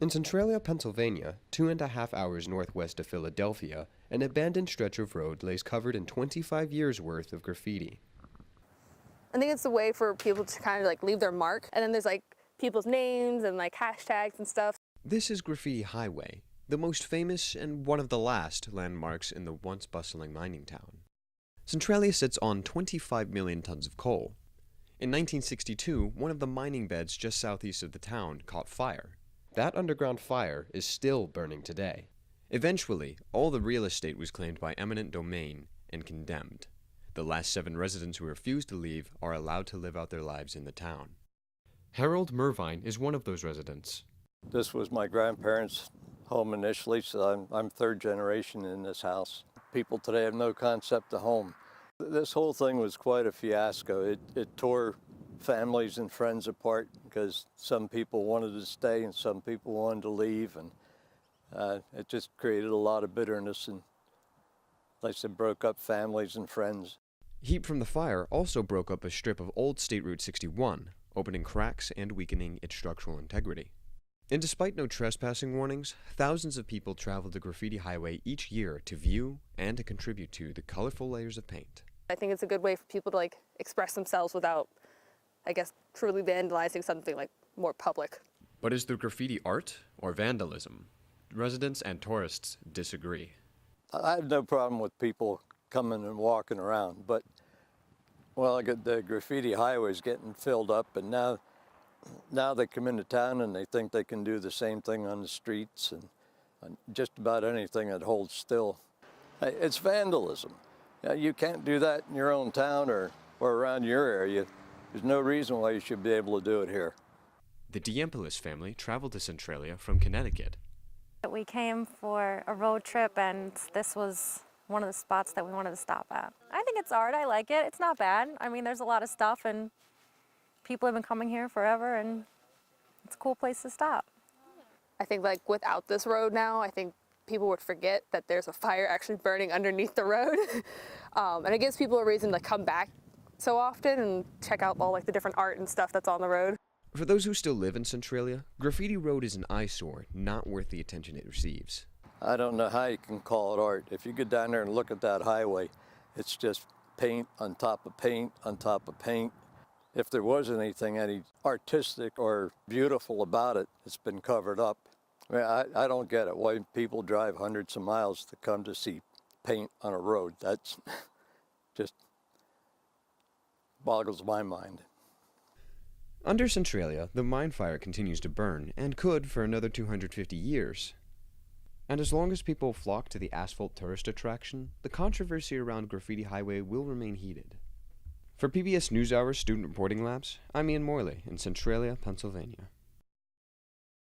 In Centralia, Pennsylvania, 2.5 hours northwest of Philadelphia, an abandoned stretch of road lays covered in 25 years' worth of graffiti. I think it's a way for people to kind of like leave their mark, and then there's like people's names and like hashtags and stuff. This is Graffiti Highway, the most famous and one of the last landmarks in the once bustling mining town. Centralia sits on 25 million tons of coal. In 1962, one of the mining beds just southeast of the town caught fire. That underground fire is still burning today. Eventually, all the real estate was claimed by eminent domain and condemned. The last 7 residents who refused to leave are allowed to live out their lives in the town. Harold Mervine is one of those residents. This was my grandparents' home initially, so I'm third generation in this house. People today have no concept of home. This whole thing was quite a fiasco. It tore families and friends apart because some people wanted to stay and some people wanted to leave, and it just created a lot of bitterness and, like I said, broke up families and friends. Heat from the fire also broke up a strip of old State Route 61, opening cracks and weakening its structural integrity. And despite no trespassing warnings, thousands of people travel the Graffiti Highway each year to view and to contribute to the colorful layers of paint. I think it's a good way for people to like express themselves without, I guess, truly vandalizing something like more public. But is the graffiti art or vandalism? Residents and tourists disagree. I have no problem with people coming and walking around, but well, the Graffiti Highway is getting filled up, and now they come into town and they think they can do the same thing on the streets and just about anything that holds still. It's vandalism. You can't do that in your own town or around your area. There's no reason why you should be able to do it here. The Diempolis family traveled to Centralia from Connecticut. We came for a road trip, and this was one of the spots that we wanted to stop at. I think it's art. I like it. It's not bad. I mean, there's a lot of stuff, and people have been coming here forever, and it's a cool place to stop. I think like without this road now, I think people would forget that there's a fire actually burning underneath the road. And it gives people a reason to come back so often and check out all like the different art and stuff that's on the road. For those who still live in Centralia, Graffiti Road is an eyesore not worth the attention it receives. I don't know how you can call it art. If you get down there and look at that highway, it's just paint on top of paint on top of paint. If there was anything any artistic or beautiful about it, it's been covered up. I mean, I don't get it. Why people drive hundreds of miles to come to see paint on a road. That's just boggles my mind. Under Centralia, the mine fire continues to burn, and could for another 250 years. And as long as people flock to the asphalt tourist attraction, the controversy around Graffiti Highway will remain heated. For PBS NewsHour Student Reporting Labs, I'm Morley in Centralia, Pennsylvania.